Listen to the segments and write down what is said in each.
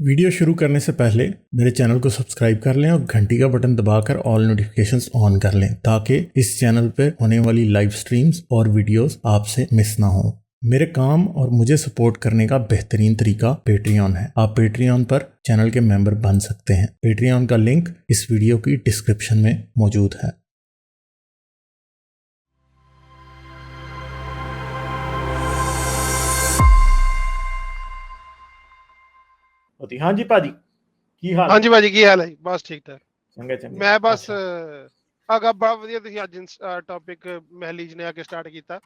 Video शुरू करने से पहले मेरे चैनल को सब्सक्राइब कर लें और घंटी का बटन दबाकर ऑल नोटिफिकेशंस ऑन कर लें ताकि इस चैनल पर होने वाली लाइव स्ट्रीम्स और वीडियोस आपसे मिस ना हो। मेरे काम और मुझे सपोर्ट करने का बेहतरीन तरीका पेट्रियन है। आप पेट्रियन पर चैनल के मेंबर बन सकते हैं। पेट्रियन का लिंक इस वीडियो की डिस्क्रिप्शन में मौजूद है। हाँ जी भाजी की हाल? हाँ जी भाजी की हाल है? बस ठीक ठाक। चंगे चंगे। मैं बस अगा बड़ा ਵਧੀਆ ਤੁਸੀਂ ਅੱਜ ਟੌਪਿਕ ਮਹਿਲੀਜ ਨੇ ਆ ਕੇ ਸਟਾਰਟ ਕੀਤਾ।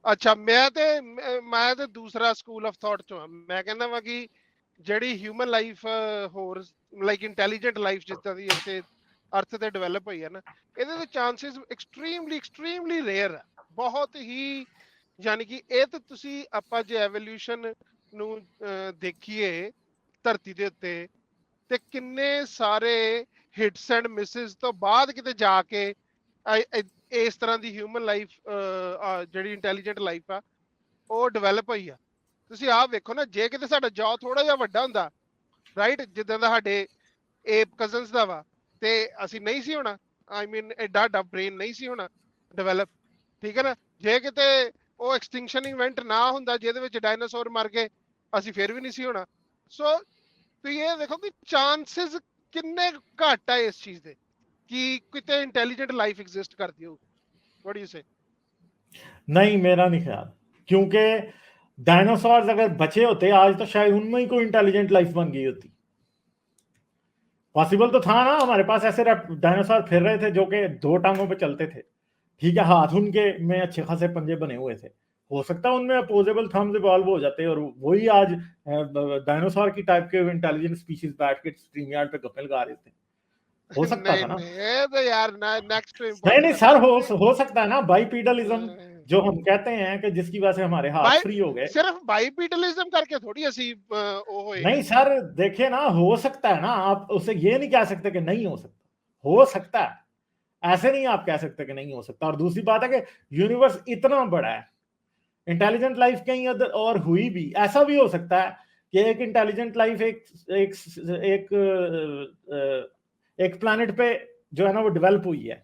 ਅੱਛਾ ਮੈਂ ਤੇ ਦੂਸਰਾ ਸਕੂਲ ਆਫ ਥਾਟ ਚੋਂ ਮੈਂ ਕਹਿੰਦਾ ਵਾ ਕਿ ਜਿਹੜੀ ਹਿਊਮਨ ਲਾਈਫ ਹੋਰ ਲਾਈਕ ਇੰਟੈਲੀਜੈਂਟ ਲਾਈਫ ਜਿੱਦਾਂ ਦੀ ਇੱਥੇ ਅਰਥ ਤੇ ਡਿਵੈਲਪ ਹੋਈ ਹੈ ਨਾ, ਇਹਦੇ ਦੇ ਚਾਂਸਸ ਐਕਸਟ੍ਰੀਮਲੀ ਰੇਅਰ ਹੈ, ਬਹੁਤ ਹੀ। ਯਾਨੀ ਕਿ ਇਹ ਤੇ ਤੁਸੀਂ ਆਪਾਂ ਜੇ ਐਵੋਲੂਸ਼ਨ ਨੂੰ ਦੇਖੀਏ ਧਰਤੀ ਦੇ ਉੱਤੇ ਤੇ ਕਿੰਨੇ ਸਾਰੇ ਹਿਟਸ ਐਂਡ ਮਿਸਿਸ ਤੋਂ ਬਾਅਦ ਕਿਤੇ ਜਾ ਕੇ ਇਸ ਤਰ੍ਹਾਂ ਦੀ ਹਿਊਮਨ ਲਾਈਫ ਜਿਹੜੀ ਇੰਟੈਲੀਜੈਂਟ ਲਾਈਫ ਆ ਉਹ ਡਿਵੈਲਪ ਹੋਈ ਆ। ਤੁਸੀਂ ਆਪ ਵੇਖੋ ਨਾ, ਜੇ ਕਿਤੇ ਸਾਡਾ ਜੌ ਥੋੜਾ ਜਿਹਾ ਵੱਡਾ ਹੁੰਦਾ, ਰਾਈਟ, ਜਿੱਦਾਂ ਦਾ ਸਾਡੇ ਏਪ ਕਜ਼ਨਸ ਦਾ ਵਾ, ਤੇ ਅਸੀਂ ਨਹੀਂ ਸੀ ਹੋਣਾ। ਆਈ ਮੀਨ ਐਡਾ ਬ੍ਰੇਨ ਨਹੀਂ ਸੀ ਹੋਣਾ ਡਿਵੈਲਪ, ਠੀਕ ਹੈ ਨਾ। ਜੇ ਕਿਤੇ ਉਹ ਐਕਸਟਿੰਕਸ਼ਨ ਇਵੈਂਟ ਨਾ ਹੁੰਦਾ ਜਿਹਦੇ ਵਿੱਚ ਡਾਇਨਾਸੌਰ ਮਰ ਗਏ, ਅਸੀਂ ਫਿਰ ਵੀ ਨਹੀਂ ਸੀ ਹੋਣਾ। ਸੋ ਤੁਸੀਂ ਇਹ ਦੇਖੋ ਕਿ ਚਾਂਸਸ ਕਿੰਨੇ ਘੱਟ ਆ ਇਸ ਚੀਜ਼ ਦੇ ਕਿ ਕਿਤੇ ਇੰਟੈਲੀਜੈਂਟ ਲਾਈफ एग्जिस्ट करती हो। व्हाट डू यू से? नहीं, मेरा नहीं ख्याल, क्योंकि डायनासोर्स अगर बचे होते आज तो शायद उनमें ही कोई इंटेलिजेंट लाइफ बन गई होती। पॉसिबल तो था ना, हमारे पास ऐसे डायनासोर फिर रहे थे जो कि दो टांगों पे चलते थे, ठीक है, हाथ उनके में अच्छे खासे पंजे बने हुए थे। हो सकता है उनमें अपोजेबल थम्स इवॉल्व हो जाते और वही आज डायनासोर की टाइप के इंटेलिजेंट स्पीशीज बैठ के स्ट्रीम यार्ड पे गप्पे लगा रहे थे। हो सकता था ना? नहीं तो यार नेक्स्ट नहीं सर, हो सकता है ना। बाइपीडलिज्म जो हम कहते हैं कि जिसकी वजह से हमारे हाथ फ्री हो गए, सिर्फ बाइपीडलिज्म करके थोड़ी ऐसी नहीं सर, देखिए ना, हो सकता है ना। आप उसे ये नहीं कह सकते कि नहीं हो सकता, हो सकता है, ऐसे नहीं आप कह सकते कि नहीं हो सकता। और दूसरी बात है कि यूनिवर्स इतना बड़ा है, इंटेलिजेंट लाइफ कहीं और हुई भी, ऐसा भी हो सकता है कि एक इंटेलिजेंट लाइफ एक प्लैनेट पे जो है ना वो डेवलप हुई है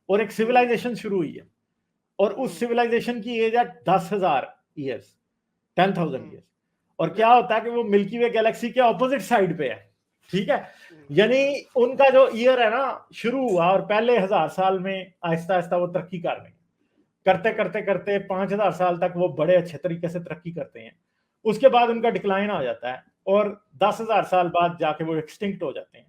और एक सिविलाइजेशन शुरू हुई है, और उस सिविलाइजेशन की एज है 10,000 ईयर्स, 10,000 ईयर्स। और क्या होता है कि वो मिल्की वे गैलेक्सी के ऑपोजिट साइड पे है, ठीक है। यानी उनका जो ईयर है ना शुरू हुआ और पहले 1000 साल में आहिस्ता आहिस्ता वो तरक्की कर रहे हैं, करते करते करते 5000 साल तक वो बड़े अच्छे तरीके से तरक्की करते हैं। उसके बाद उनका डिक्लाइन आ जाता है और 10,000 साल बाद जाके वो एक्सटिंक्ट हो जाते हैं,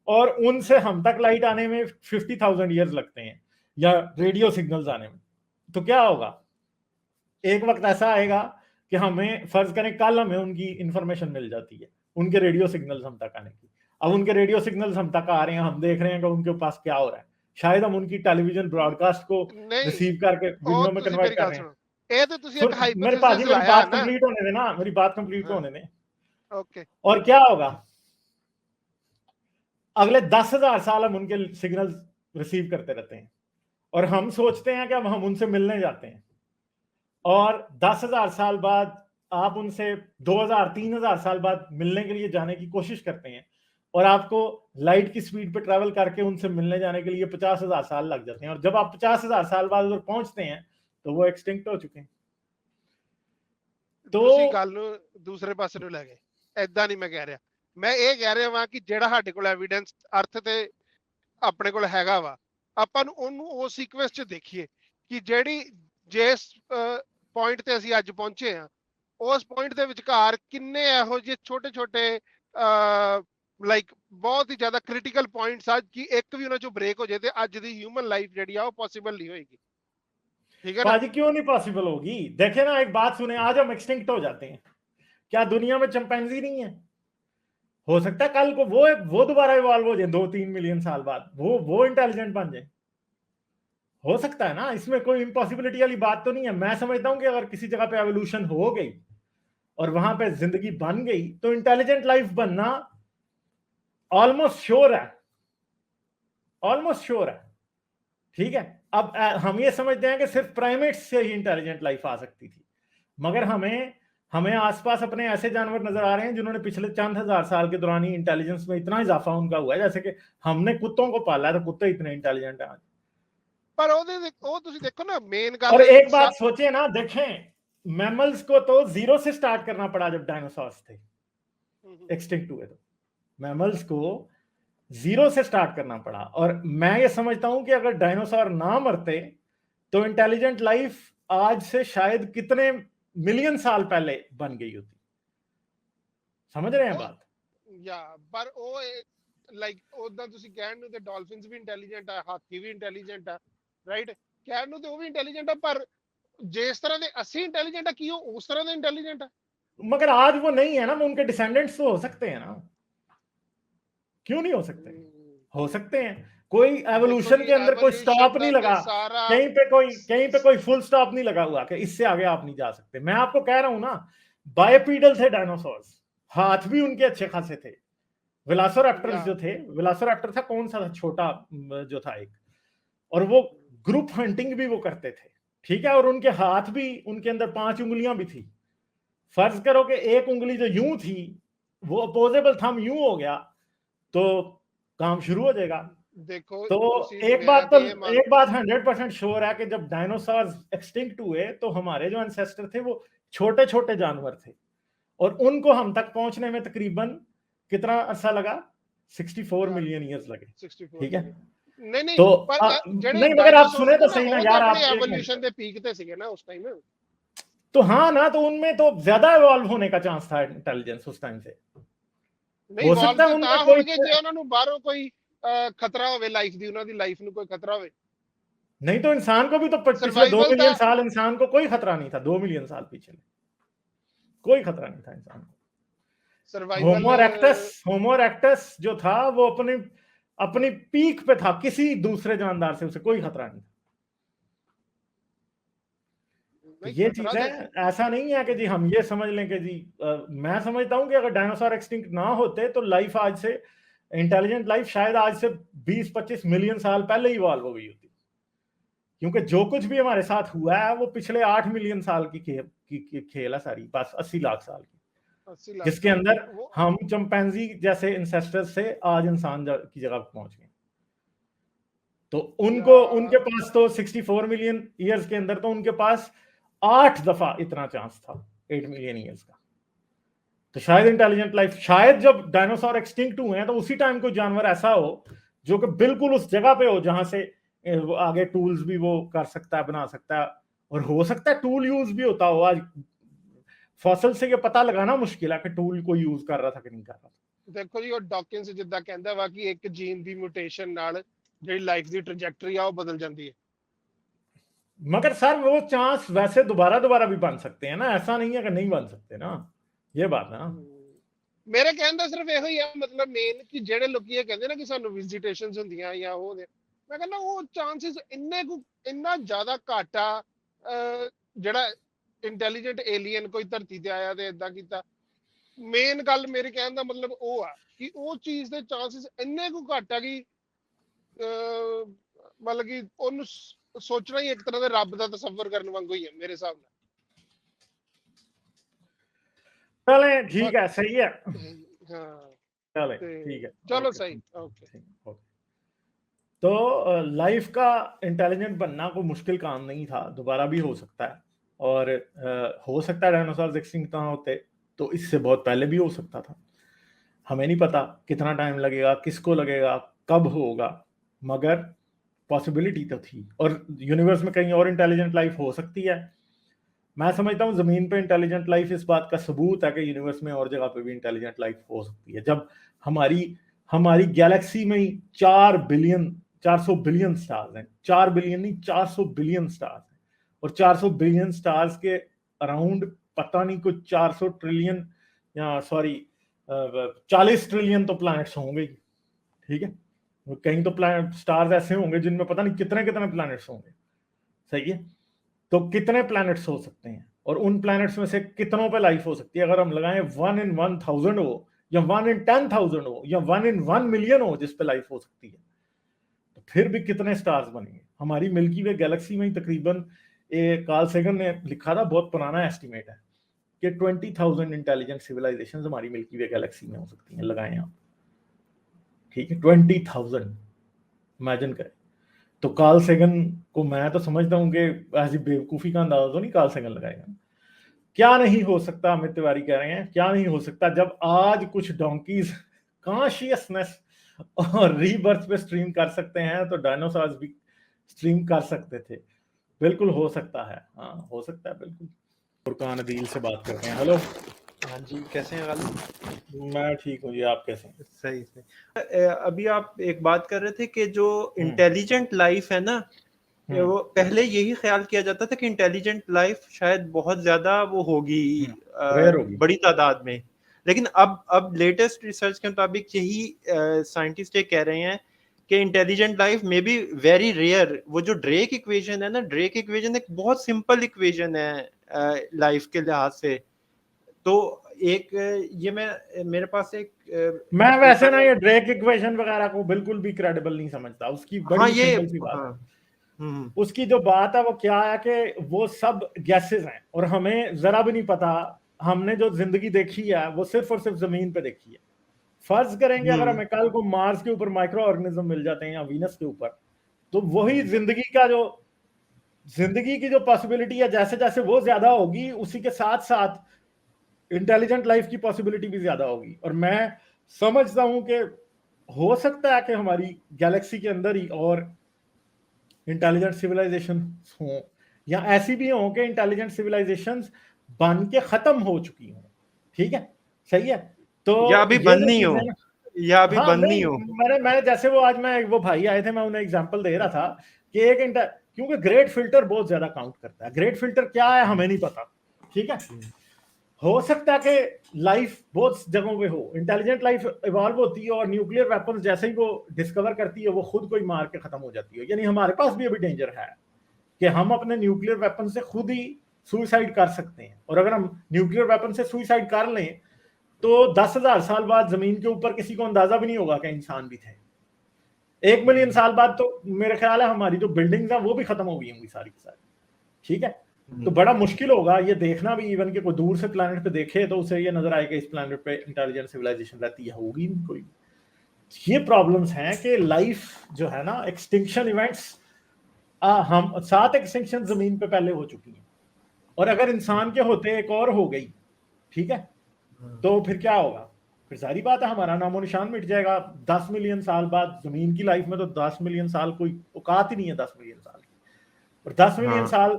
और उनसे हम तक लाइट आने में 50,000 ईयर्स लगते हैं या रेडियो सिग्नल्स आने में। तो क्या होगा, एक वक्त ऐसा आएगा कि हमें, फर्ज करें कल हमें उनकी इंफॉर्मेशन मिल जाती है, उनके रेडियो सिग्नल्स हम तक आने की। अब उनके रेडियो सिग्नल्स हम तक आ रहे हैं, हम देख रहे हैं कि उनके पास क्या हो रहा है। शायद हम उनकी टेलीविजन ब्रॉडकास्ट को रिसीव करके वीडियो में कन्वर्ट कर रहे हैं। मेरे पास मेरी बात कंप्लीट होने देना, मेरी बात कंप्लीट होने दें। ओके। और क्या होगा, अगले 10,000 साल हम उनके सिग्नल्स रिसीव करते रहते हैं और हम सोचते हैं कि अब हम उनसे मिलने जाते हैं, और 10,000 साल बाद आप उनसे 2,000 3,000 साल बाद मिलने के लिए जाने की कोशिश करते हैं, और आपको लाइट की स्पीड पे ट्रैवल करके उनसे मिलने जाने के लिए 50,000 साल लग जाते हैं। और जब आप 50,000 साल बाद उधर पहुंचते हैं तो वो एक्सटिंक्ट हो चुके हैं। तो दूसरे पासे ਨੂੰ ਲੈ ਗਏ, ਐਦਾਂ ਨਹੀਂ ਮੈਂ ਕਹਿ ਰਿਹਾ। ਮੈਂ ਇਹ ਕਹਿ ਰਿਹਾ ਵਾਂ ਕਿ ਜਿਹੜਾ ਸਾਡੇ ਕੋਲ ਐਵੀਡੈਂਸ ਅਰਥ ਤੇ ਆਪਣੇ ਕੋਲ ਹੈਗਾ ਵਾ, ਆਪਾਂ ਨੂੰ ਉਹਨੂੰ ਉਸ ਸੀਕੁਐਂਸ 'ਚ ਦੇਖੀਏ ਕਿ ਜਿਹੜੀ ਜਿਸ ਪੁਆਇੰਟ ਤੇ ਅਸੀਂ ਅੱਜ ਪਹੁੰਚੇ ਆ, ਉਸ ਪੁਆਇੰਟ ਦੇ ਵਿਚਕਾਰ ਕਿੰਨੇ ਇਹੋ ਜਿਹੇ ਛੋਟੇ-ਛੋਟੇ ਲਾਈਕ ਬਹੁਤ ਹੀ ਜ਼ਿਆਦਾ ਕ੍ਰਿਟੀਕਲ ਪੁਆਇੰਟਸ ਆ ਕਿ ਇੱਕ ਵੀ ਉਹਨਾਂ ਚੋਂ ਬ੍ਰੇਕ ਹੋ ਜਾਏ ਤੇ ਅੱਜ ਦੀ ਹਿਊਮਨ ਲਾਈਫ ਜਿਹੜੀ ਆ ਉਹ ਪੋਸੀਬਲ नहीं होएगी। ठीक है ना? बाजी क्यों नहीं पॉसिबल होगी? देखे ना, एक बात सुने, आज हम एक्सटिंक्ट हो जाते हैं, क्या दुनिया में चिंपैंजी नहीं है? हो सकता है कल को वो दोबारा इवॉल्व हो जाए 2-3 मिलियन साल बाद, वो इंटेलिजेंट बन जाए। हो सकता है ना, इसमें कोई इम्पॉसिबिलिटी वाली बात तो नहीं है। मैं समझता हूं कि अगर किसी जगह पे एवोल्यूशन हो गई और वहां पे जिंदगी बन गई तो इंटेलिजेंट लाइफ बनना ऑलमोस्ट श्योर है, ऑलमोस्ट श्योर है, ठीक है। अब हम ये समझते हैं कि सिर्फ प्राइमेट्स से ही इंटेलिजेंट लाइफ आ सकती थी, मगर हमें हमें आसपास अपने ऐसे जानवर नजर आ रहे हैं जिन्होंने पिछले चंद हजार साल के दौरान ही इंटेलिजेंस में इतना इजाफा उनका हुआ है, जैसे कि हमने कुत्तों को पाला है तो कुत्ते इतने इंटेलिजेंट हैं आज। पर ਉਹ ਤੁਸੀਂ ਦੇਖੋ ना मेन और गल एक बात सोचे ना, देखें मैमल्स को तो जीरो से स्टार्ट करना पड़ा जब डायनासोर्स थे, एक्सटिंक्ट हुए, तो मैमल्स को जीरो से स्टार्ट करना पड़ा। और मैं ये समझता हूं कि अगर डायनासोर ना मरते तो इंटेलिजेंट लाइफ आज से शायद कितने मिलियन साल पहले बन गई होती। समझ रहे हैं बात? या पर ਉਹ ਲਾਈਕ ਉਦਾਂ ਤੁਸੀਂ ਕਹਿਣ ਨੂੰ ਤੇ ਡਾਲਫਿਨਸ ਵੀ ਇੰਟੈਲੀਜੈਂਟ ਆ, ਹਾਥੀ ਵੀ ਇੰਟੈਲੀਜੈਂਟ ਆ, ਰਾਈਟ? ਕਹਿਣ ਨੂੰ ਤੇ ਉਹ ਵੀ ਇੰਟੈਲੀਜੈਂਟ ਆ, ਪਰ ਜਿਸ ਤਰ੍ਹਾਂ ਦੇ ਅਸੀਂ ਇੰਟੈਲੀਜੈਂਟ ਆ, ਕੀ ਉਹ ਉਸ ਤਰ੍ਹਾਂ ਦੇ ਇੰਟੈਲੀਜੈंट ਆ? मगर आज वो नहीं है ना, वो उनके डिसेंडेंट्स तो हो सकते हैं ना, क्यों नहीं हो सकते? हो सकते हैं। कोई एवोल्यूशन के अंदर कोई स्टॉप नहीं लगा, कहीं पे कोई फुल स्टॉप नहीं लगा हुआ कि इससे आगे आप नहीं जा सकते। मैं आपको कह रहा हूं ना, बायोपीडल थे डायनासोर्स, हाथ भी उनके अच्छे खासे थे। वेलोसिराप्टर्स जो थे, वेलोसिराप्टर था कौन सा था, छोटा जो था एक, और वो ग्रुप हंटिंग भी वो करते थे, ठीक है, और उनके हाथ भी, उनके अंदर 5 उंगलियां भी थी। फर्ज करो कि एक उंगली जो यूं थी वो अपोजेबल थंब यूं हो गया तो काम शुरू हो जाएगा। देखो तो एक बात 100% श्योर है कि जब डायनासोर्स एक्सटिंक्ट हुए तो हमारे जो एंसेस्टर थे वो छोटे छोटे जानवर थे, और उनको हम तक पहुंचने में तकरीबन कितना अरसा लगा? 64 मिलियन ईयर्स लगे, ठीक है? नहीं तो नहीं, मगर आप सुने तो सही ना यार, आप एवोल्यूशन ਦੇ पीक ਤੇ ਸੀਗੇ ਨਾ उस टाइम। तो हाँ ना, तो उनमें तो ज्यादा इवॉल्व होने का चांस था इंटेलिजेंस उस टाइम से। नहीं, हो सकता है उनमें कोई ਜੇ ਉਹਨਾਂ ਨੂੰ ਬਾਹਰੋਂ ਕੋਈ खतरा होवे लाइफ दी, ਉਹਨਾਂ ਦੀ लाइफ ਨੂੰ कोई खतरा होवे। नहीं तो इंसान को भी तो पिछले 2 मिलियन साल इंसान को कोई खतरा नहीं था, 2 मिलियन साल पीछे कोई खतरा नहीं था इंसान को। होमो इरेक्टस जो था वो अपनी पीक पे था, किसी दूसरे जानदार से उसे कोई खतरा नहीं था। ये चीज है, ऐसा नहीं है कि जी हम ये समझ लें कि जी मैं समझता हूं कि अगर डायनासोर एक्सटिंक्ट ना होते तो लाइफ आज से, इंटेलिजेंट लाइफ शायद आज से 20-25 मिलियन साल पहले इवॉल्व हो गई होती, क्योंकि जो कुछ भी हमारे साथ हुआ है वो पिछले 8 मिलियन साल की खेल है सारी, बस 80 लाख साल की, जिसके अंदर हम चिंपैंजी जैसे इंसेस्टर्स से आज इंसान की जगह पहुंच गए। तो उनके पास तो 64 मिलियन ईयर्स के अंदर तो उनके पास 8 दफा इतना चांस था 8 मिलियन ईयर्स का। तो शायद इंटेलिजेंट लाइफ, शायद जब डायनासोर एक्सटिंक्ट हुए हैं तो उसी टाइम कोई जानवर ऐसा हो जो कि बिल्कुल उस जगह पे हो जहां से आगे टूल्स भी वो कर सकता है, बना सकता है, और हो सकता है टूल यूज भी होता हो। आज फॉसिल से ये पता लगाना मुश्किल है कि टूल को यूज कर रहा था कि नहीं कर रहा था। देखो जी, ਉਹ ਡਾਕਿੰਸ ਜਿੱਦਾਂ ਕਹਿੰਦਾ ਵਾ ਕਿ ਇੱਕ ਜੀਨ ਦੀ ਮਿਊਟੇਸ਼ਨ ਨਾਲ ਜਿਹੜੀ ਲਾਈਫ ਦੀ ਟ੍ਰੈਜੈਕਟਰੀ ਆ ਉਹ ਬਦਲ ਜਾਂਦੀ ਹੈ। मगर सर वो चांस वैसे दोबारा भी बन सकते हैं ना, ऐसा नहीं है कि नहीं बन सकते ना, ये बात है ना। ਮੇਰੇ ਕਹਿਣ ਦਾ ਸਿਰਫ ਇਹੋ ਹੀ ਆ, ਮਤਲਬ ਮੇਨ ਕਿ ਜਿਹੜੇ ਲੋਕੀ ਇਹ ਕਹਿੰਦੇ ਨਾ ਕਿ ਸਾਨੂੰ ਵਿਜ਼ਿਟੇਸ਼ਨਸ ਹੁੰਦੀਆਂ ਜਾਂ ਉਹ ਦੇ, ਮੈਂ ਕਹਿੰਦਾ ਉਹ ਚਾਂਸਸ ਇੰਨਾ ਜ਼ਿਆਦਾ ਘੱਟ ਆ। ਜਿਹੜਾ ਇੰਟੈਲੀਜੈਂਟ ਏਲੀਅਨ ਕੋਈ ਧਰਤੀ ਤੇ ਆਇਆ ਤੇ ਇਦਾਂ ਕੀਤਾ, ਮੇਨ ਗੱਲ ਮੇਰੇ ਕਹਿਣ ਦਾ ਮਤਲਬ ਉਹ ਆ ਕਿ ਉਹ ਚੀਜ਼ ਦੇ ਚਾਂਸਸ ਇੰਨੇ ਕੁ ਘੱਟ ਆ ਕਿ ਮਤਲਬ ਕਿ ਉਹਨੂੰ सोचना ही एक तरह से रब का तस्वर करने वांगू ही है मेरे हिसाब से। चले ठीक है, सही है, हाँ चले ठीक है, चलो सही, ओके। तो लाइफ का इंटेलिजेंट बनना कोई मुश्किल काम नहीं था, दोबारा भी हो सकता है, और हो सकता है डायनासोर्स एक्सटिंक्ट ना होते तो इससे बहुत पहले भी हो सकता था। हमें नहीं पता कितना टाइम लगेगा, किसको लगेगा, कब होगा, मगर पॉसिबिलिटी तो थी। और यूनिवर्स में कहीं और इंटेलिजेंट लाइफ हो सकती है। मैं समझता हूँ जमीन पे इंटेलिजेंट लाइफ इस बात का सबूत है कि यूनिवर्स में और जगह पे भी इंटेलिजेंट लाइफ हो सकती है। जब हमारी गैलेक्सी में ही 400 बिलियन स्टार्स हैं, 4 बिलियन नहीं 400 बिलियन स्टार्स हैं, और 400 बिलियन स्टार्स के अराउंड पता नहीं कुछ 400 ट्रिलियन या 40 ट्रिलियन तो प्लैनेट्स होंगे, ठीक है। कहीं तो प्लैनेट स्टार्स ऐसे होंगे जिनमें पता नहीं कितने प्लैनेट्स होंगे, सही है। तो कितने प्लैनेट्स हो सकते हैं, और उन प्लैनेट्स में से कितनों पे लाइफ हो सकती है? अगर हम लगाएं 1 in 1000 हो, या 1 in 10,000 हो, या 1 in 1 मिलियन हो जिस पे लाइफ हो सकती है, तो फिर भी कितने स्टार्स बनेंगे? हमारी मिल्की वे गैलेक्सी में ही तकरीबन कार्ल सेगन ने लिखा था, बहुत पुराना एस्टिमेट है, कि 20,000 इंटेलिजेंट सिविलाइजेशंस हमारी मिल्की वे गैलेक्सी में हो सकती हैं, लगाएं आप, ठीक है, 20,000 इमेजिन करें। तो कार्ल सेगन को मैं तो समझता हूं कि ऐसी बेवकूफी का अंदाजा तो नहीं कार्ल सेगन लगाएगा। क्या नहीं हो सकता, अमित तिवारी कह रहे हैं, क्या नहीं हो सकता जब आज कुछ डोंकीज कॉन्शियसनेस और रीबर्थ पे स्ट्रीम कर सकते हैं तो डायनासोर्स भी स्ट्रीम कर सकते थे। बिल्कुल हो सकता है, हाँ हो सकता है बिल्कुल। फुरकान अदील से बात करते हैं। हेलो। हाँ जी, कैसे हैं गालिब? मैं ठीक हूँ जी, आप कैसे हैं? सही से। अभी आप एक बात कर रहे थे कि जो इंटेलिजेंट लाइफ है ना, वो पहले यही ख्याल किया जाता था कि इंटेलिजेंट लाइफ शायद बहुत ज्यादा वो होगी, बड़ी तादाद में। लेकिन अब लेटेस्ट रिसर्च के मुताबिक यही साइंटिस्ट ये कह रहे हैं कि इंटेलिजेंट लाइफ में बी वेरी रेयर। वो जो ड्रेक इक्वेशन है ना, ड्रेक इक्वेशन एक बहुत सिंपल इक्वेशन है लाइफ के लिहाज से। तो एक ये मेरे पास एक मैं वैसे ना ये ड्रेक इक्वेशन वगैरह को बिल्कुल भी क्रेडिबल नहीं समझता। उसकी बड़ी सिंपल सी बात है। उसकी जो बात है वो क्या है कि वो सब गैसेस हैं और हमें जरा भी नहीं पता। हमने जो जिंदगी देखी है वो सिर्फ और सिर्फ जमीन पे देखी है। फर्ज करेंगे अगर हमें कल को मार्स के ऊपर माइक्रो ऑर्गेनिज्म मिल जाते हैं या वीनस के ऊपर, तो वही जिंदगी की जो पॉसिबिलिटी है, जैसे जैसे वो ज्यादा होगी उसी के साथ साथ इंटेलिजेंट लाइफ की पॉसिबिलिटी भी ज्यादा होगी। और मैं समझता हूं कि हो सकता है कि हमारी गैलेक्सी के अंदर ही और इंटेलिजेंट सिविलाइजेशन हो, या ऐसी भी हो कि इंटेलिजेंट सिविलाइजेशन बन के खत्म हो चुकी हो। ठीक है, सही है। तो या अभी बननी हो, या अभी बननी हो। मैंने जैसे वो आज मैं वो भाई आए थे, मैं उन्हें एग्जांपल दे रहा था कि क्योंकि ग्रेट फिल्टर बहुत ज्यादा काउंट करता है। ग्रेट फिल्टर क्या है हमें नहीं पता, ठीक है। हो सकता है कि लाइफ बहुत जगहों पे हो, इंटेलिजेंट लाइफ इवॉल्व होती है और न्यूक्लियर वेपन्स जैसे ही वो डिस्कवर करती है वो खुद को ही मार के खत्म हो जाती है। यानी हमारे पास भी अभी डेंजर है कि हम अपने न्यूक्लियर वेपन से खुद ही सुसाइड कर सकते हैं। और अगर हम न्यूक्लियर वेपन से सुसाइड कर लें तो 10,000 साल बाद जमीन के ऊपर किसी को अंदाजा भी नहीं होगा कि इंसान भी थे। 1 मिलियन साल बाद तो मेरे ख्याल है हमारी जो बिल्डिंग्स हैं वो भी खत्म हो गई होंगी सारी की सारी, ठीक है। तो बड़ा मुश्किल होगा ये देखना भी, इवन कि कोई दूर से प्लैनेट पे देखे तो उसे ये नजर आएगा इस प्लैनेट पे इंटेलिजेंट सिविलाइजेशन रहती है, होगी नहीं कोई। ये प्रॉब्लम्स हैं कि लाइफ जो है ना, एक्सटिंक्शन इवेंट्स, हम 7 एक्सटिंक्शन जमीन पे पहले हो चुकी हैं और अगर इंसान के होते एक और हो गई, ठीक है, तो फिर क्या होगा? फिर सारी बात है हमारा नामो निशान मिट जाएगा। 10 मिलियन साल बाद जमीन की लाइफ में तो 10 मिलियन साल कोई औकात ही नहीं है 10 मिलियन साल की। और 10 मिलियन साल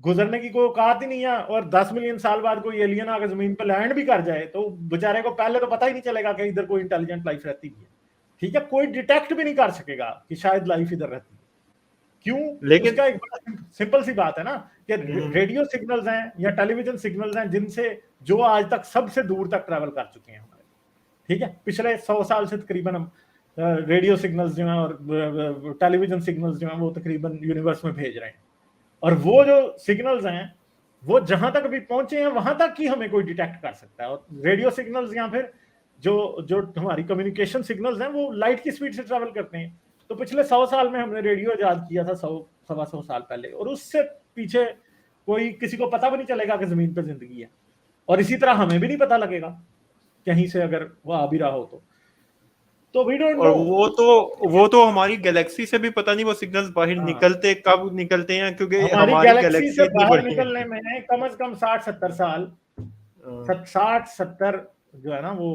गुजरने की कोई औकात ही नहीं है। और 10 मिलियन साल बाद कोई एलियन आकर जमीन पर लैंड भी कर जाए तो बेचारे को पहले तो पता ही नहीं चलेगा कि इधर कोई इंटेलिजेंट लाइफ रहती भी है, ठीक है। कोई डिटेक्ट भी नहीं कर सकेगा कि शायद लाइफ इधर रहती है। क्यों? लेकिन उसका एक बड़ा सिंपल सी बात है ना कि रेडियो सिग्नल्स हैं या टेलीविजन सिग्नल्स हैं जिनसे जो आज तक सबसे दूर तक ट्रैवल कर चुके हैं हमारे, ठीक है। पिछले 100 साल से तकरीबन हम रेडियो सिग्नल्स जो हैं और टेलीविजन सिग्नल्स जो हैं वो तकरीबन यूनिवर्स में भेज रहे हैं। और वो जो सिग्नल्स हैं वो जहां तक भी पहुंचे हैं वहां तक ही हमें कोई डिटेक्ट कर सकता है। और रेडियो सिग्नल्स या फिर जो हमारी कम्युनिकेशन सिग्नल्स हैं वो लाइट की स्पीड से ट्रैवल करते हैं। तो पिछले 100 साल में हमने रेडियो इजाद किया था 100-125 साल पहले, और उससे पीछे कोई किसी को पता भी नहीं चलेगा कि जमीन पर जिंदगी है। और इसी तरह हमें भी नहीं पता लगेगा कहीं से अगर वो आ भी रहा हो तो वी डोंट नो। वो तो हमारी गैलेक्सी से भी पता नहीं वो सिग्नल्स बाहर निकलते कब निकलते हैं, क्योंकि हमारी गैलेक्सी से बाहर निकलने में कम से कम 60-70 साल 60-70 जो है ना वो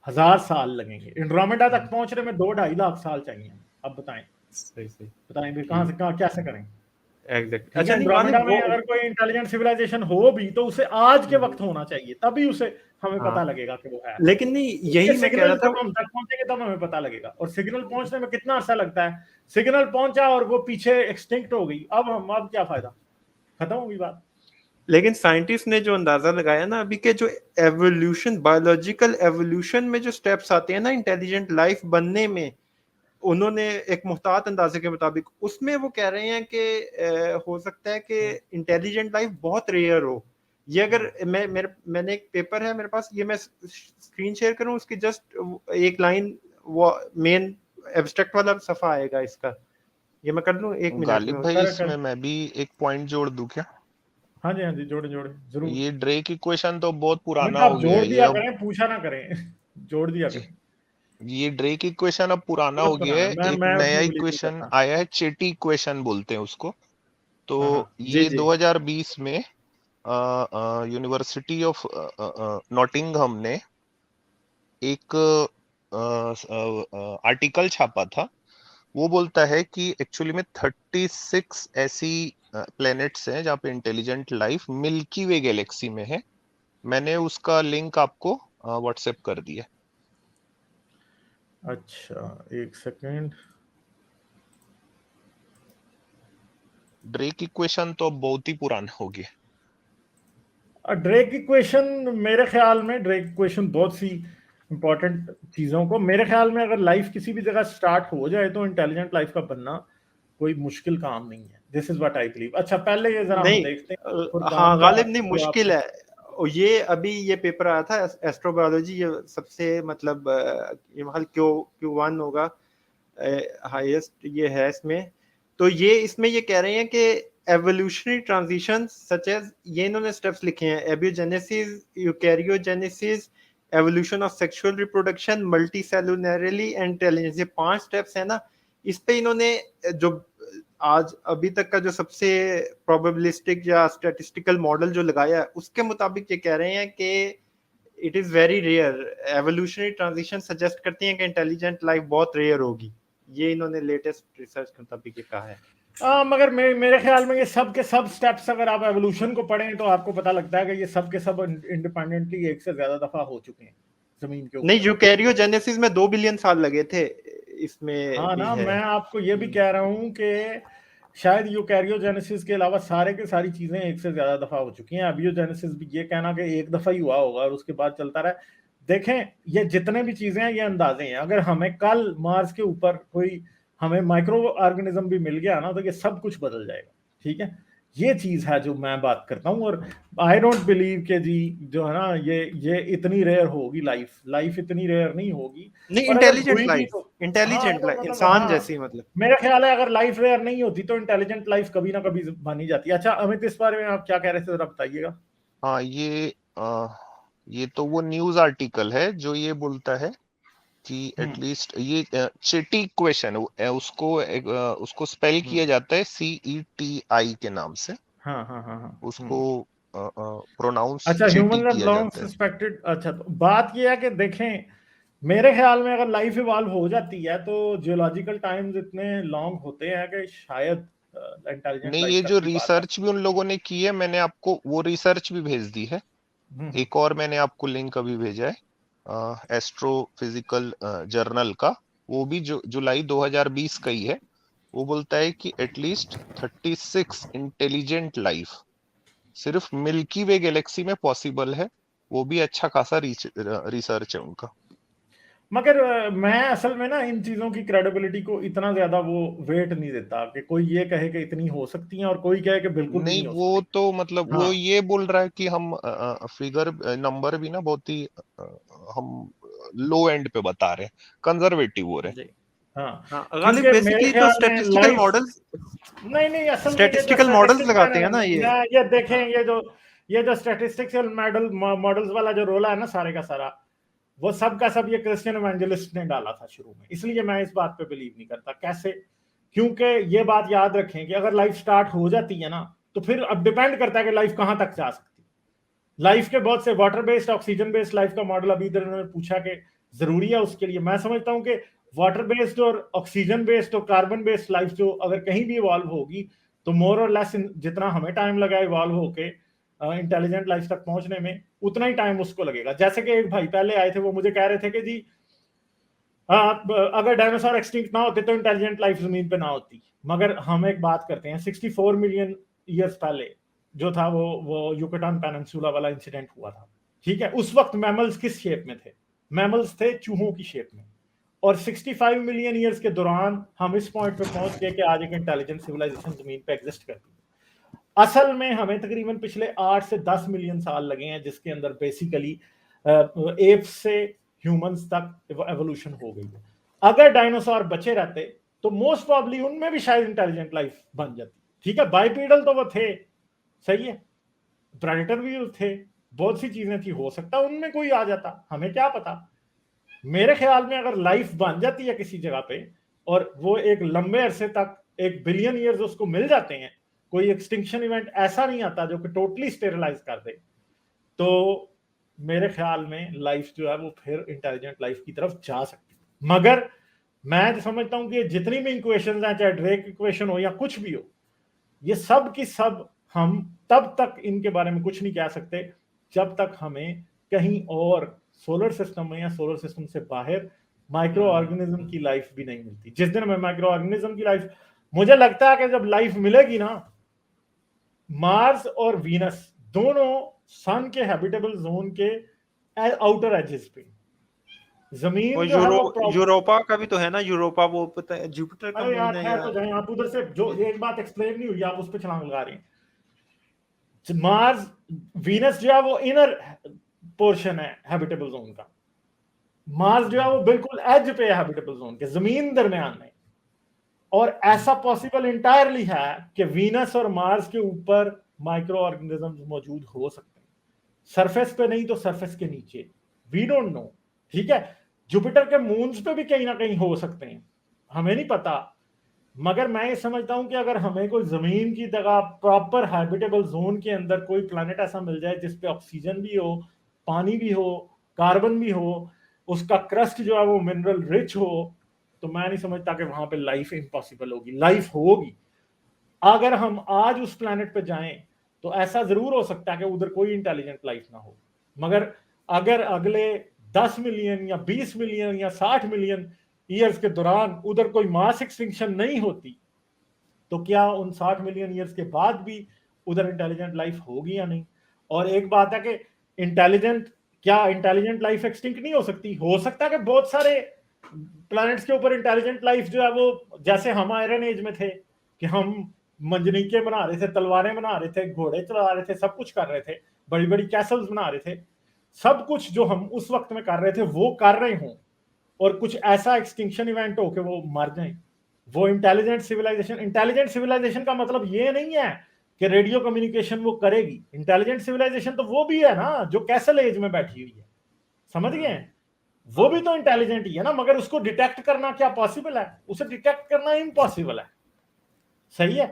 1000 साल लगेंगे। एंड्रोमेडा तक पहुंचने में 2-2.5 लाख साल चाहिए। अब बताएं बताएं भी कहां से कहां कैसे करें? एग्जैक्टली। अच्छा, एंड्रोमेडा में अगर कोई इंटेलिजेंट सिविलाइजेशन हो भी तो उसे आज के वक्त होना चाहिए, तभी उसे हमें पता लगेगा कि वो है। लेकिन नहीं, यही मैं कह रहा था, हम तक पहुंचेंगे तब हमें पता लगेगा। और सिग्नल पहुंचने में कितना अर्सा लगता है? सिग्नल पहुंचा और वो पीछे एक्सटिंक्ट हो गई, अब क्या फायदा, खत्म होगी बात। लेकिन साइंटिस्ट ने जो अंदाजा लगाया ना अभी के जो एवोल्यूशन, बायोलॉजिकल एवोल्यूशन में जो स्टेप्स आते हैं ना इंटेलिजेंट लाइफ बनने में, उन्होंने एक मुहतात अंदाजे के मुताबिक उसमें वो कह रहे हैं कि हो सकता है कि इंटेलिजेंट लाइफ बहुत रेयर हो। ये अगर मैंने एक पेपर है मेरे पास, ये मैं स्क्रीन शेयर करूं, उसकी जस्ट एक लाइन, वो मेन एब्स्ट्रैक्ट वाला सफा आएगा इसका, ये मैं कर लूं 1 मिनट गालिब भाई, इसमें मैं भी एक पॉइंट जोड़ दूं क्या? हाँ जी जोड़े जरूर। ये ड्रेक इक्वेशन तो बहुत पुराना आप हो गया जोड़ है ये दिया अब। करें, पूछा ना करें। जोड़ दिया जी, करें। ये ड्रेक इक्वेशन अब पुराना हो बहुत गया पुराना है। है, एक मैं नया उसमें बिलीव नहीं इक्वेशन करता। आया है, चेटी इक्वेशन बोलते हैं उसको। तो हाँ जी ये जी 2020 में यूनिवर्सिटी ऑफ नॉटिंगहम ने एक आर्टिकल छापा था। वो बोलता है कि एक्चुअली में 36 ऐसी प्लैनेट्स हैं जहाँ पे इंटेलिजेंट लाइफ मिल्की वे गैलेक्सी में है। मैंने उसका लिंक आपको व्हाट्सएप कर दिया। अच्छा, एक सेकेंड। ड्रेक इक्वेशन तो अब बहुत ही पुराना हो गया। ड्रेक इक्वेशन, मेरे ख्याल में ड्रेक इक्वेशन बहुत सी इंपॉर्टेंट चीजों को, मेरे ख्याल में अगर लाइफ किसी भी जगह स्टार्ट हो जाए तो इंटेलिजेंट लाइफ का बनना कोई मुश्किल काम नहीं है। This is what I believe. अच्छा, पहले ये जरा हम नहीं देखते हैं कुर्बान हाँ का गालिब नहीं, जवाब। मुश्किल है। और ये अभी ये पेपर आया था एस्ट्रोबायोलॉजी, ये सबसे मतलब ये महल Q1 होगा, हाईएस्ट ये है इसमें। तो ये इसमें ये कह रहे हैं कि एवोल्यूशनरी ट्रांजिशन सच एज, ये इन्होंने स्टेप्स लिखे हैं, abiogenesis, eukaryogenesis, evolution of sexual reproduction, multicellularly intelligence, ये 5 स्टेप्स है ना। इस पे इन्होंने जो आज अभी तक का जो सबसे प्रोबेबिलिस्टिक या स्टैटिस्टिकल मॉडल जो लगाया है, उसके मुताबिक ये कह रहे हैं कि it is very rare, evolutionary transition suggest करती हैं कि इंटेलिजेंट लाइफ बहुत रेयर होगी। ये इन्होंने लेटेस्ट रिसर्च के मुताबिक ये कहा है। मगर मेरे ख्याल में ये सब के सब स्टेप्स अगर आप एवोल्यूशन को पढ़ें तो आपको पता लगता है कि ये सब के सब इंडिपेंडेंटली एक से ज्यादा दफा हो चुके हैं जमीन के ऊपर। नहीं, यूकैरियोजेनेसिस में 2 बिलियन साल लगे थे, इसमें हाँ भी ना, है। मैं आपको ये भी कह रहा हूँ कि शायद यूकैरियोजेनेसिस के अलावा सारे के सारी चीजें एक से ज्यादा दफा हो चुकी हैं। एबियोजेनेसिस भी ये कहना कि एक दफा ही हुआ होगा और उसके बाद चलता रहा। देखें, ये जितने भी चीजें हैं ये अंदाजे हैं। अगर हमें कल मार्स के ऊपर कोई हमें माइक्रो ऑर्गेनिज्म भी मिल गया ना तो ये सब कुछ बदल जाएगा। ठीक है, ये चीज है जो मैं बात करता हूँ। और आई डोंट बिलीव के जी जो है ना ये इतनी रेयर होगी लाइफ इतनी रेयर नहीं होगी। नहीं, और अगर इंटेलिजेंट हुई भी लाइफ, तो इंटेलिजेंट लाइफ, मतलब इंसान जैसी मतलब। मेरा ख्याल है अगर लाइफ रेयर नहीं होती तो इंटेलिजेंट लाइफ कभी ना कभी बन ही जाती। अच्छा अमित, इस बारे में आप क्या कह रहे थे, जरा बताइएगा। हाँ, ये तो वो न्यूज आर्टिकल है जो ये बोलता है कि एटलीस्ट ये चेटी इक्वेशन उसको स्पेल किया जाता है CETI के नाम से। हाँ उसको प्रोनाउंस अच्छा, चेटी ह्यूमन किया लॉन्ग जाता है। सस्पेक्टेड। अच्छा, तो बात यह है कि देखें, मेरे ख्याल में अगर लाइफ इवॉल्व हो जाती है तो जियोलॉजिकल टाइम्स इतने लॉन्ग होते हैं कि शायद इंटेलिजेंट नहीं, लाइफ ये तक जो की बात रिसर्च भी उन लोगों ने की है, मैंने आपको वो रिसर्च भी भेज दी है। है। एक और मैंने आपको लिंक अभी भेजा है एस्ट्रोफिजिकल जर्नल का। वो भी जो जुलाई 2020 का ही है। वो बोलता है कि एटलीस्ट 36 इंटेलिजेंट लाइफ सिर्फ मिल्की वे गैलेक्सी में पॉसिबल है। वो भी अच्छा खासा रिसर्च है उनका। मगर मैं असल में ना इन चीजों की क्रेडिबिलिटी को इतना ज्यादा वो वेट नहीं देता कि कोई ये कहे कि इतनी हो सकती हैं और कोई कहे कि बिल्कुल भी नहीं, नहीं हो वो सकती। तो मतलब हाँ वो ये बोल रहा है कि हम फिगर नंबर भी ना बहुत ही हम लो एंड पे बता रहे हैं, कंजर्वेटिव हो रहे हैं। जी हाँ। हाँ गालिब, क्योंकि मेरे बेसिकली तो ख्याल में स्टैटिस्टिकल लाइफ, मॉडल्स, नहीं असल में ये जो स्टैटिस्टिकल मॉडल्स स्टैटिस्टिक्स लगाते है हैं ना ये। ना, ये देखें, हाँ ये जो स्टैटिस्टिक्स मॉडल्स वाला जो रोला है ना सारे का सारा, वो सब का सब ये क्रिश्चियन इवेंजलिस्ट ने डाला था शुरू में। इसलिए मैं इस बात पे बिलीव नहीं करता। कैसे? क्योंकि ये बात याद रखें कि अगर लाइफ स्टार्ट हो जाती है ना तो फिर अब डिपेंड करता है कि लाइफ कहां तक जा सकती है। लाइफ के बहुत से water based, oxygen based life का मॉडल अभी इधर उन्होंने पूछा कि जरूरी है उसके लिए। मैं समझता हूं कि वाटर बेस्ड और ऑक्सीजन बेस्ड और कार्बन बेस्ड लाइफ जो अगर कहीं भी इवॉल्व होगी तो मोर और लेस जितना हमें टाइम लगा इवॉल्व होके इंटेलिजेंट लाइफ तक पहुंचने में, उतना ही टाइम उसको लगेगा। जैसे कि एक भाई पहले आए थे, वो मुझे कह रहे थे कि जी अगर डायनासोर एक्सटिंक्ट ना होते तो इंटेलिजेंट लाइफ जमीन पे ना होती। मगर हम एक बात करते हैं, 64 मिलियन ईयर्स पहले जो था वो युकाटान पेनिनसुला वाला इंसिडेंट हुआ था। ठीक है, उस वक्त मैमल्स किस शेप में थे? मैमल्स थे चूहों की शेप में। और 65 मिलियन ईयर्स के दौरान हम इस पॉइंट पे पहुंच गए कि आज एक इंटेलिजेंट सिविलाइजेशन जमीन पे एग्जिस्ट करती है। असल में हमें तकरीबन पिछले 8 से 10 मिलियन साल लगे हैं जिसके अंदर बेसिकली एप्स से ह्यूमंस तक एवोल्यूशन हो गई है। अगर डायनासोर बचे रहते तो मोस्ट प्रॉब्ली उनमें भी शायद इंटेलिजेंट लाइफ बन जाती। ठीक है, बाइपीडल तो वो थे, सही है, प्रेडेटर भी थे, बहुत सी चीजें थी, हो सकता उनमें कोई आ जाता, हमें क्या पता। मेरे ख्याल में अगर लाइफ बन जाती है किसी जगह पे और वो एक लंबे अरसे तक 1 बिलियन ईयर्स उसको मिल जाते हैं, कोई एक्सटिंक्शन इवेंट ऐसा नहीं आता जो कि टोटली स्टेरिलाइज कर दे, तो मेरे ख्याल में लाइफ जो है वो फिर इंटेलिजेंट लाइफ की तरफ जा सकती है। मगर मैं तो समझता हूं कि जितनी भी इक्वेशंस हैं, चाहे ड्रेक इक्वेशन हो या कुछ भी हो, ये सब की सब हम तब तक इनके बारे में कुछ नहीं कह सकते जब तक हमें कहीं और सोलर सिस्टम में या सोलर सिस्टम से बाहर माइक्रो ऑर्गेनिज्म की लाइफ भी नहीं मिलती। जिस दिन हमें माइक्रो ऑर्गेनिज्म की लाइफ, मुझे लगता है कि जब लाइफ मिलेगी ना, मार्स और वीनस दोनों सन के हैबिटेबल जोन के आउटर एजेस पे, जमीन वो जो है वो यूरोपा का भी तो है ना, यूरोपा वो पता है जुपिटर का अरे यार मून है खैर, तो जाए आप उधर से, जो एक बात एक्सप्लेन नहीं हुई आप उस पर छलांग लगा रहे हैं। मार्स वीनस जो है वो इनर पोर्शन है हैबिटेबल जोन का, मार्स जो है वो बिल्कुल एज पे है हैबिटेबल जोन के, जमीन दरमियान में। और ऐसा पॉसिबल इंटायरली है कि वीनस और मार्स के ऊपर माइक्रो ऑर्गेनिजम्स मौजूद हो सकते हैं, सरफेस पे नहीं तो सरफेस के नीचे, वी डोंट नो, ठीक है। जुपिटर के मून्स पे भी कहीं ना कहीं हो सकते हैं, हमें नहीं पता। मगर मैं ये समझता हूं कि अगर हमें कोई जमीन की जगह प्रॉपर हैबिटेबल जोन के अंदर कोई प्लैनेट ऐसा मिल जाए जिसपे ऑक्सीजन भी हो, पानी भी हो, कार्बन भी हो, उसका क्रस्ट जो है वो मिनरल रिच हो, तो मैं नहीं समझता कि वहां पे लाइफ इम्पॉसिबल होगी। लाइफ होगी। अगर हम आज उस प्लैनेट पे जाएं तो ऐसा जरूर हो सकता है कि उधर कोई इंटेलिजेंट लाइफ ना हो, मगर अगर अगले 10 मिलियन या 20 मिलियन या 60 मिलियन ईयर्स के दौरान उधर कोई मास एक्सटिंक्शन नहीं होती, तो क्या उन 60 मिलियन ईयर्स के बाद भी उधर इंटेलिजेंट लाइफ होगी या नहीं? और एक बात है कि इंटेलिजेंट लाइफ एक्सटिंक्ट नहीं हो सकती? हो सकता है कि बहुत सारे प्लैनेट्स के ऊपर इंटेलिजेंट लाइफ जो है वो, जैसे हम आयरन एज में थे कि हम मंजनीके बना रहे थे, तलवारें बना रहे थे, घोड़े चला रहे थे, सब कुछ कर रहे थे, बड़ी बड़ी कैसल्स बना रहे थे, सब कुछ जो हम उस वक्त में कर रहे थे वो कर रहे हों, और कुछ ऐसा एक्सटिंक्शन इवेंट हो कि वो मर जाएं, वो इंटेलिजेंट सिविलाइजेशन का मतलब ये नहीं है कि रेडियो कम्युनिकेशन वो करेगी। इंटेलिजेंट सिविलाइजेशन तो वो भी है ना जो कैसल एज में बैठी हुई है, समझ गए? वो भी तो इंटेलिजेंट ही है ना, मगर उसको डिटेक्ट करना क्या पॉसिबल है? उसे डिटेक्ट करना इम्पॉसिबल है, सही है।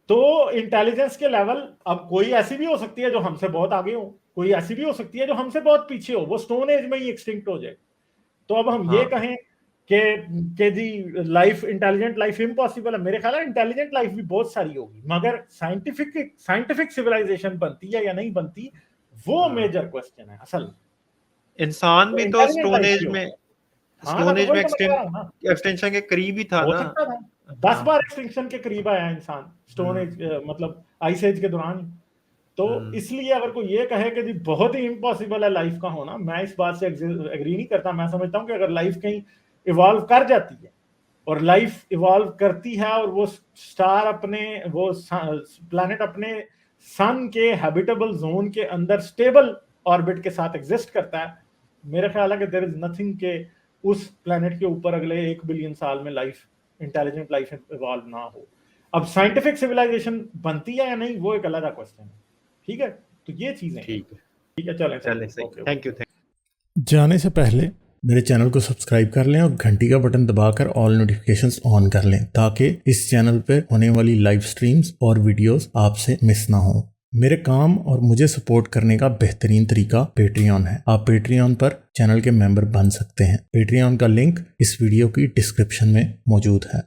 तो इंटेलिजेंस के लेवल, अब कोई ऐसी भी हो सकती है जो हमसे बहुत आगे हो, कोई ऐसी भी हो सकती है जो हमसे बहुत पीछे हो, वो स्टोन एज में ही एक्सटिंक्ट हो जाए। तो अब हम ये कहें कि जी लाइफ, इंटेलिजेंट लाइफ इम्पॉसिबल है, मेरे ख्याल है इंटेलिजेंट लाइफ भी बहुत सारी होगी, मगर साइंटिफिक सिविलाइजेशन बनती है या नहीं बनती, वो मेजर क्वेश्चन है असल। इंसान भी तो स्टोन एज में हाँ, एक्सटेंशन के करीब ही था ना, 10 बार एक्सटिंक्शन के करीब आया इंसान स्टोन एज, मतलब आइस एज के दौरान। तो इसलिए अगर कोई ये कहे कि जी बहुत ही इम्पॉसिबल है लाइफ का होना, मैं इस बात से एग्री नहीं करता। मैं समझता हूँ कि अगर लाइफ कहीं इवॉल्व कर जाती है और लाइफ इवॉल्व करती है और वो स्टार अपने, वो प्लैनेट अपने सन के हैबिटेबल जोन के अंदर स्टेबल ऑर्बिट के साथ एग्जिस्ट करता है, मेरा ख्याल है कि देयर इज नथिंग के उस प्लैनेट के ऊपर अगले 1 बिलियन साल में लाइफ, इंटेलिजेंट लाइफ इवॉल्व ना हो। अब साइंटिफिक सिविलाइजेशन बनती है या नहीं वो एक अलग क्वेश्चन है, ठीक है। तो ये चीजें ठीक है, चलें, थैंक यू। जाने से पहले मेरे चैनल को सब्सक्राइब कर लें और घंटी का बटन दबाकर ऑल नोटिफिकेशंस ऑन कर लें, ताकि इस चैनल पर होने वाली लाइव स्ट्रीम्स और वीडियोस आपसे मिस ना हो। मेरे काम और मुझे सपोर्ट करने का बेहतरीन तरीका पेट्रियन है। आप पेट्रियन पर चैनल के मेंबर बन सकते हैं। पेट्रियन का लिंक इस वीडियो की डिस्क्रिप्शन में मौजूद है।